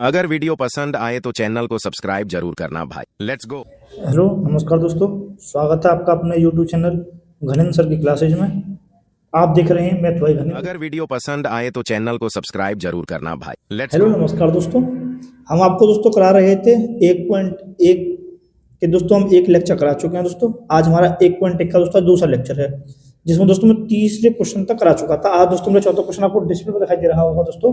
अगर वीडियो पसंद आए तो चैनल को सब्सक्राइब जरूर करना भाई। Let's go. हेलो नमस्कार दोस्तों, स्वागत है आपका अपने यूट्यूब चैनल घनिन सर की क्लासेज में। आप देख रहे हैं मैथ भाई घनिन। अगर वीडियो पसंद आए तो चैनल को सब्सक्राइब जरूर करना भाई। लेट्स हेलो गो। नमस्कार दोस्तों, हम आपको दोस्तों करा रहे थे 1.1 के दोस्तों हम एक लेक्चर करा चुके हैं दोस्तों। आज हमारा 1.1 का दोस्तों दूसरा लेक्चर है, जिसमें दोस्तों मैं तीसरे क्वेश्चन तक करा चुका था। आज दोस्तों मेरा चौथा क्वेश्चन आपको डिस्प्ले पर दिखाई दे रहा होगा दोस्तों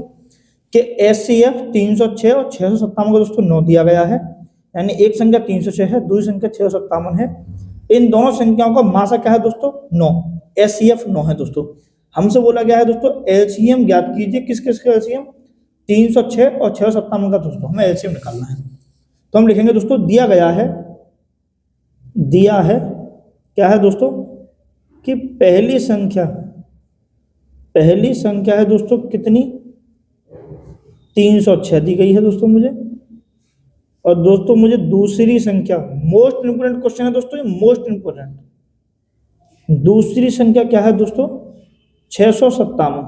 कि SCF 306 और 657 का दोस्तों 9 दिया गया है, यानी एक संख्या 306 है, दूसरी संख्या 657 है। इन दोनों संख्याओं का मासा क्या है दोस्तों? 9। SCF 9 है दोस्तों। हमसे बोला गया है दोस्तों एलसीएम ज्ञात कीजिए। किस किस का एलसीएम? 306 और 657 का दोस्तों हमें एलसीएम निकालना है। तो हम लिखेंगे दोस्तों दिया है क्या है दोस्तों कि पहली संख्या है दोस्तों कितनी? 306 दी गई है दोस्तों मुझे। और दोस्तों मुझे दूसरी संख्या, मोस्ट इंपोर्टेंट क्वेश्चन है दोस्तों, ये मोस्ट इंपोर्टेंट। दूसरी संख्या क्या है दोस्तों? 657।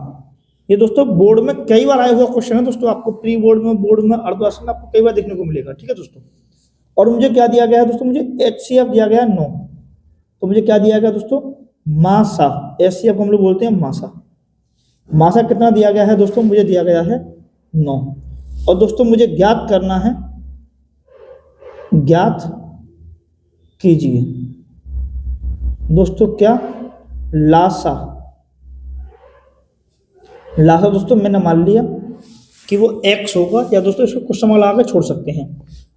ये दोस्तों बोर्ड में कई बार आया हुआ क्वेश्चन है दोस्तों, आपको प्री बोर्ड में, बोर्ड में, अर्धवार्षिक में आपको कई बार देखने को मिलेगा। ठीक है दोस्तों। और मुझे क्या दिया गया है दोस्तों? मुझे HCF दिया गया है 9। तो मुझे क्या दिया गया दोस्तों? मासा। HCF हम लोग बोलते हैं मासा कितना दिया गया है दोस्तों? मुझे दिया गया है 9। और दोस्तों मुझे ज्ञात करना है, ज्ञात कीजिए दोस्तों क्या? लासा दोस्तों मैंने मान लिया कि वो x होगा, या दोस्तों इसको क्वेश्चन मार्क लगा के छोड़ सकते हैं।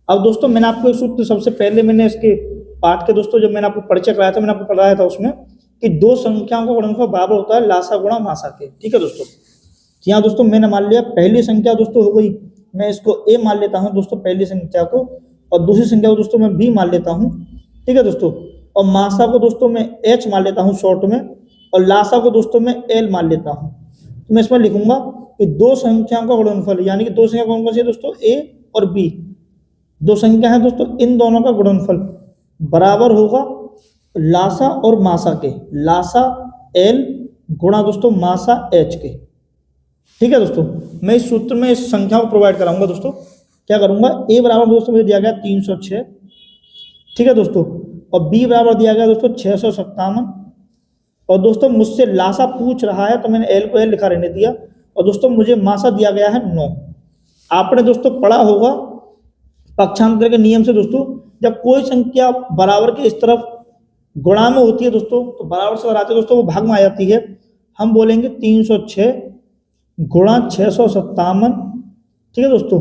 अब दोस्तों मैंने आपको एक सूत्र सबसे पहले मैंने इसके पाठ के दोस्तों जब मैंने आपको परिचय कराया था, मैंने आपको पढ़ाया था उसमें कि दो संख्याओं का गुणनफल बराबर होता है लासा गुणा मासा के। ठीक है दोस्तों। यहाँ दोस्तों मैंने मान लिया पहली संख्या दोस्तों हो गई, मैं इसको a मान लेता हूँ दोस्तों पहली संख्या को, और दूसरी संख्या को दोस्तों मैं b मान लेता हूँ। ठीक है दोस्तों। और मासा को दोस्तों मैं h मान लेता हूँ शॉर्ट में, और लासा को दोस्तों मैं l मान लेता हूँ। तो मैं इसमें लिखूंगा कि दो संख्याओं का गुणनफल, यानी कि दो संख्या कौन कौन सी है दोस्तों? a और b। दो संख्या है दोस्तों, इन दोनों का गुणनफल बराबर होगा लासा और मासा के, लासा l गुणा दोस्तों मासा h के। ठीक है दोस्तों। मैं इस सूत्र में इस संख्या को प्रोवाइड कराऊंगा दोस्तों। क्या करूंगा? a बराबर दोस्तों मुझे दिया गया 306। ठीक है दोस्तों। और b बराबर दिया गया दोस्तों 657। और दोस्तों मुझसे लासा पूछ रहा है तो मैंने l को l लिखा रहने दिया। और दोस्तों मुझे मासा दिया गया है 9। आपने दोस्तों पढ़ा होगा पक्षांतर के नियम से दोस्तों, जब कोई संख्या बराबर के इस तरफ गुणा में होती है दोस्तों, तो बराबर से हराते दोस्तों वो भाग में आ जाती है। हम बोलेंगे 306 गुणा 657। ठीक है दोस्तों।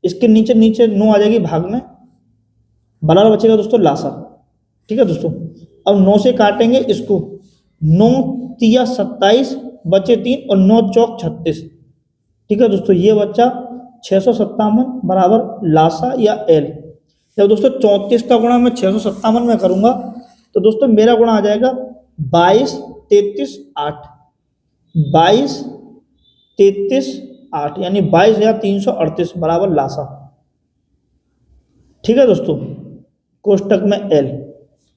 इसके नीचे 9 आ जाएगी भाग में, बराबर बचेगा दोस्तों लासा। ठीक है दोस्तों। अब 9 से काटेंगे इसको, 9 तिया 27 बचे 3 और 9 चौक 36। ठीक है दोस्तों। ये बच्चा 657 बराबर लासा या l। जब दोस्तों 34 का गुणा मैं 657 में करूंगा तो दोस्तों मेरा गुणा आ जाएगा 22 33 8, 22 33 8, यानी 22,338 बराबर लासा। ठीक है दोस्तों। कोष्टक में l।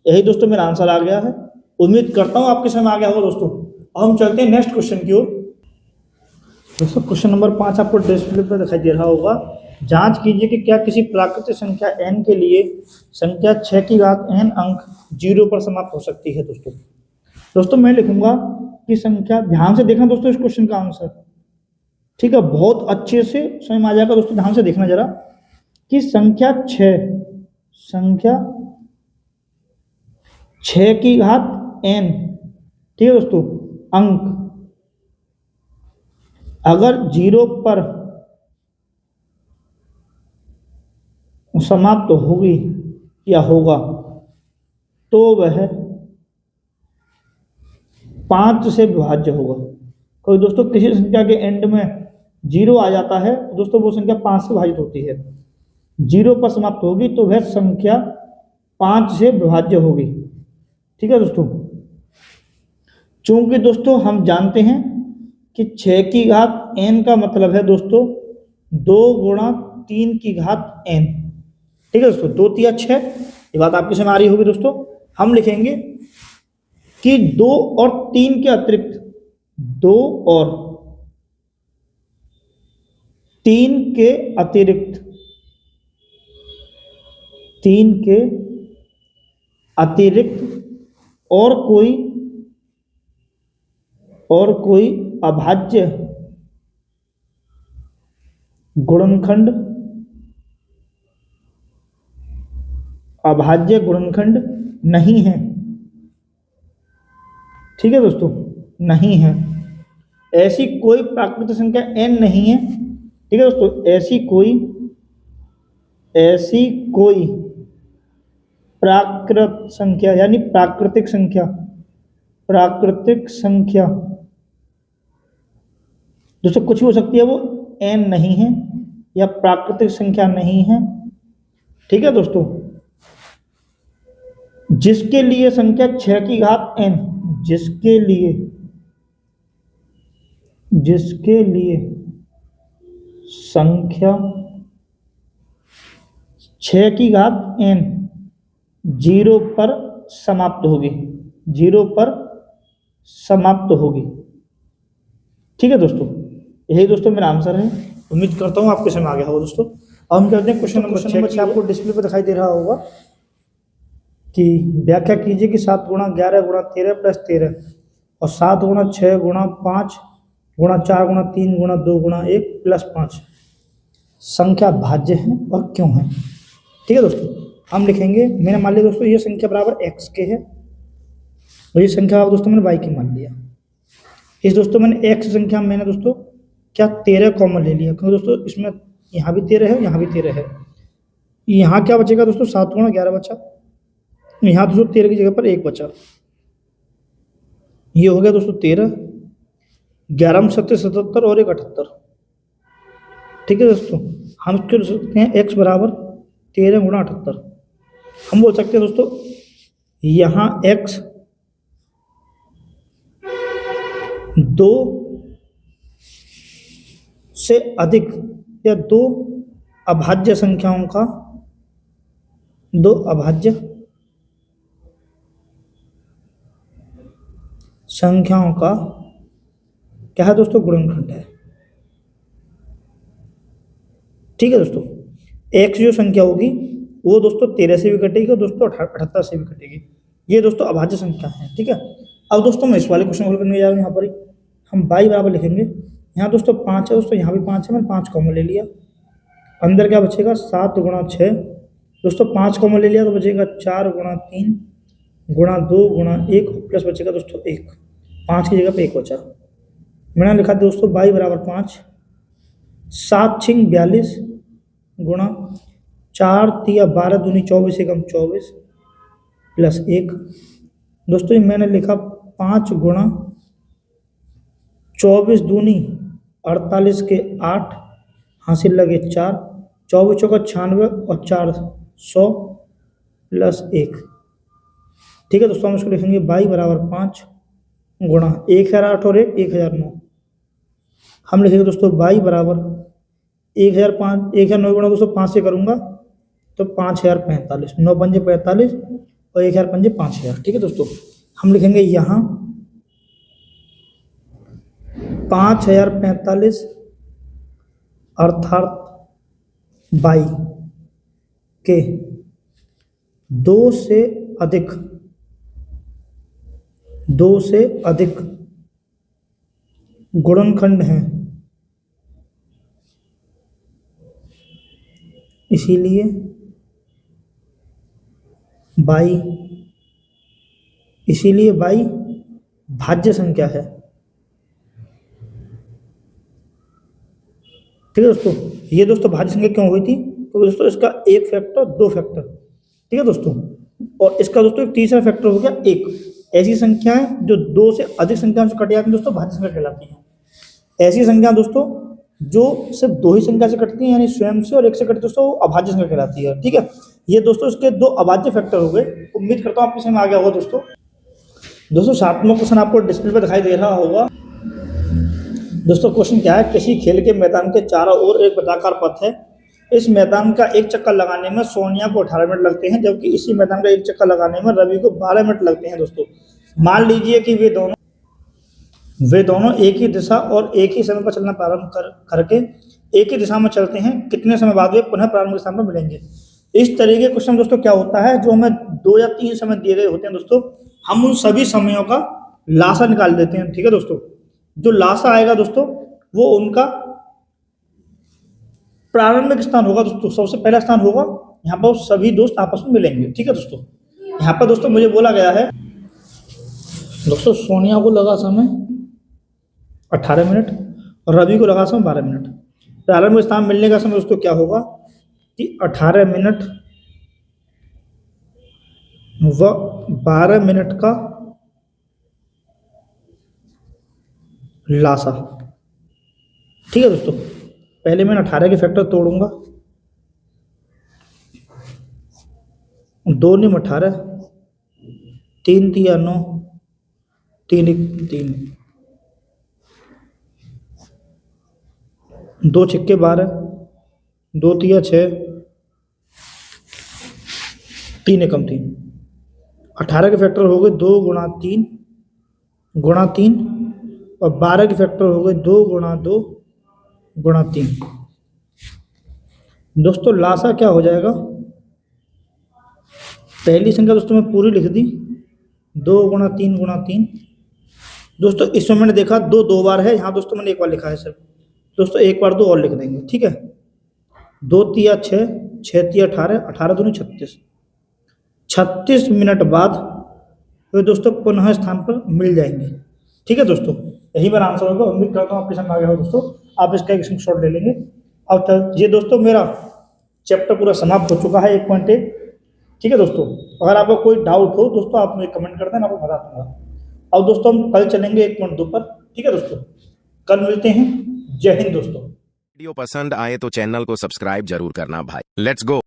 यही दोस्तों मेरा आंसर आ गया है। उम्मीद करता हूं आपके समझ आ गया होगा दोस्तों। अब हम चलते हैं नेक्स्ट क्वेश्चन की ओर। दोस्तों क्वेश्चन नंबर 5 आपको डिस्प्ले पर दिखाई दे रहा होगा। जांच कीजिए कि क्या किसी प्राकृतिक संख्या n के लिए संख्या 6 की घात n अंक 0 पर समाप्त हो सकती है दोस्तों मैं लिखूंगा कि संख्या, ध्यान से देखना दोस्तों इस क्वेश्चन का आंसर। ठीक है, बहुत अच्छे से समझ में आ जाएगा दोस्तों। ध्यान से देखना जरा कि संख्या 6 की घात n, ठीक है दोस्तों, अंक अगर 0 पर समाप्त होगी या होगा तो वह 5 से विभाज्य होगा। कोई दोस्तों किसी संख्या के एंड में 0 आ जाता है तो दोस्तों वो संख्या 5 से विभाजित होती है। 0 पर समाप्त होगी तो वह संख्या 5 से विभाज्य होगी। ठीक है दोस्तों। चूंकि दोस्तों हम जानते हैं कि 6 की घात n का मतलब है दोस्तों 2 गुणा 3 की घात n। ठीक है दोस्तों, 2 तिया 6, ये बात आपकी समझ आ रही होगी दोस्तों। हम लिखेंगे कि 2 और 3 के अतिरिक्त 2 और 3 के अतिरिक्त 3 के अतिरिक्त और कोई अभाज्य गुणनखंड नहीं है। ठीक है दोस्तों, नहीं है। ऐसी कोई प्राकृत संख्या n नहीं है। ठीक है दोस्तों, ऐसी कोई प्राकृत संख्या यानी प्राकृतिक संख्या दोस्तों कुछ भी हो सकती है, वो n नहीं है या प्राकृतिक संख्या नहीं है। ठीक है दोस्तों, जिसके लिए संख्या 6 की घात n, जिसके लिए संख्या 6 की घात n 0 पर समाप्त होगी। ठीक है दोस्तों, यही दोस्तों मेरा आंसर है। उम्मीद करता हूँ आपके समझ आ गया होगा दोस्तों। अब हम करते हैं क्वेश्चन नंबर 6। आपको डिस्प्ले पर दिखाई दे रहा होगा कि व्याख्या कीजिए कि 7 गुणा 11 गुणा 13 प्लस 13 और 7 गुणा 6 गुणा 5 गुणा 4 गुणा 3 गुणा 2 गुणा 1 प्लस 5 संख्या भाज्य है और क्यों है। ठीक है दोस्तों, हम लिखेंगे, मैंने मान लिया दोस्तों ये संख्या बराबर x के है और ये संख्या दोस्तों मैंने y की मान लिया। इस दोस्तों मैंने x संख्या मैंने दोस्तों क्या 13 कॉमन ले लिया, क्योंकि दोस्तों इसमें यहाँ भी 13 है, यहाँ भी 13 है। यहाँ क्या बचेगा दोस्तों, 7 गुणा 11 बचा, यहाँ दोस्तों 13 की जगह पर 1 बचा। ये हो गया दोस्तों 13, 11 में 77 और 1 78। ठीक है दोस्तों, हम इसको लिख सकते हैं x बराबर 13 गुणा 78। हम बोल सकते हैं दोस्तों यहाँ x 2 से अधिक या 2 अभाज्य संख्याओं का क्या है दोस्तों, गुणनखंड है। ठीक है दोस्तों, x जो संख्या होगी वो दोस्तों 13 से भी कटेगी और दोस्तों 78 से भी कटेगी। ये दोस्तों अभाज्य संख्या है। ठीक है, अब दोस्तों मैं इस वाले क्वेश्चन को हल करने जा रहा हूँ। यहाँ पर ही हम y बराबर लिखेंगे, यहाँ दोस्तों 5 है दोस्तों, यहाँ भी 5 है, मैंने 5 कॉमन ले लिया। अंदर क्या बचेगा, 7 गुणा 6 दोस्तों 5 कॉमन ले लिया तो बचेगा 4 गुणा 3 गुणा 2 गुणा 1 प्लस बचेगा दोस्तों 1, 5 की जगह पे 1 बचा। मैंने लिखा दोस्तों y बराबर 5, 7 छिंग 42 गुणा 4 तिया 12 दूनी 24 एकम 24 प्लस 1। दोस्तों ये मैंने लिखा 5 गुणा 24 दूनी 48 के 8 हासिल लगे 4, 24 चौका 96 और 4 100 प्लस 1। ठीक है दोस्तों, हम इसको लिखेंगे y बराबर 5 गुणा 1008 और 1 1009। हम लिखेंगे दोस्तों y बराबर 1009 गुणा दोस्तों 5 से करूँगा तो 5045, 9 पंजे 45 और 1000 पंजे 5000। ठीक है दोस्तों, हम लिखेंगे यहाँ 5045 अर्थात y के 2 से अधिक गुणनखंड हैं, इसीलिए y भाज्य संख्या है। ठीक है दोस्तों, ये दोस्तों भाज्य संख्या क्यों हुई थी, तो दोस्तों इसका 1 फैक्टर 2 फैक्टर। ठीक है दोस्तों, और इसका दोस्तों एक तीसरा फैक्टर हो गया 1। ऐसी संख्याएं जो 2 से अधिक संख्याओं से कट जाती हैं दोस्तों भाज्य संख्या कहलाती हैं। ऐसी संख्या दोस्तों जो सिर्फ 2 ही संख्या से कटती हैं यानी स्वयं से और 1 से कटती है दोस्तों वो अभाज्य संख्या कहलाती है। ठीक है, ये दोस्तों इसके 2 अभाज्य फैक्टर हो गए। उम्मीद करता हूँ आपको समझ में आ गया होगा दोस्तों। 7वां क्वेश्चन आपको डिस्प्ले पर दिखाई दे रहा होगा। दोस्तों क्वेश्चन क्या है, किसी खेल के मैदान के चारों ओर एक वृत्ताकार पथ है। इस मैदान का एक चक्कर लगाने में सोनिया को 18 मिनट लगते हैं, जबकि इसी मैदान का एक चक्कर लगाने में रवि को 12 मिनट लगते हैं। दोस्तों मान लीजिए कि वे दोनों एक ही दिशा और एक ही समय पर चलना प्रारंभ करके एक ही दिशा में चलते हैं, कितने समय बाद वे पुनः प्रारंभिक स्थान पर मिलेंगे। इस तरीके के क्वेश्चन दोस्तों क्या होता है, जो हमें 2 या 3 समय दिए गए होते हैं दोस्तों, हम उन सभी समयों का लासा निकाल देते हैं। ठीक है दोस्तों, जो लासा आएगा दोस्तों वो उनका प्रारंभिक स्थान होगा दोस्तों, सबसे पहला स्थान होगा, यहाँ पर सभी दोस्त आपस में मिलेंगे। ठीक है दोस्तों, यहाँ पर दोस्तों मुझे बोला गया है दोस्तों, सोनिया को लगा समय 18 मिनट और रवि को लगा समय 12 मिनट। प्रारंभिक स्थान मिलने का समय दोस्तों क्या होगा कि 18 मिनट व 12 मिनट का लासा। ठीक है दोस्तों, पहले मैं 18 के फैक्टर तोड़ूंगा, 2 × 18, 3 × 9, 3 × 3, 2 × 6 12, 2 × 6, 3 × 3। 18 के फैक्टर हो गए 2 × 3 × 3 और 12 के फैक्टर हो गए 2 × 2 × 3। दोस्तों लासा क्या हो जाएगा, पहली संख्या दोस्तों मैं पूरी लिख दी, 2 × 3 × 3। दोस्तों इसमें मैंने देखा 2 बार है, यहाँ दोस्तों मैंने 1 बार लिखा है सर। दोस्तों 1 बार 2 और लिख देंगे। ठीक है, 2 × 6, 6 × 18, 18 दूनी 36। 36 मिनट बाद वे दोस्तों पुनः स्थान पर मिल जाएंगे। ठीक है दोस्तों, यही मेरा आंसर होगा। उम्मीद करता हूँ आपके समझ में आ गया हो दोस्तों। आप इसका एक स्क्रीनशॉट ले लेंगे। अब ये दोस्तों मेरा चैप्टर पूरा समाप्त हो चुका है 1.1। ठीक है दोस्तों, अगर आपको कोई डाउट हो दोस्तों आप मुझे कमेंट कर दें, मैं आपको बता दूंगा। अब दोस्तों हम कल चलेंगे 1.2 पर। ठीक है दोस्तों, कल मिलते हैं। जय हिंद दोस्तों। वीडियो पसंद आए तो चैनल को सब्सक्राइब जरूर करना भाई। Let's go.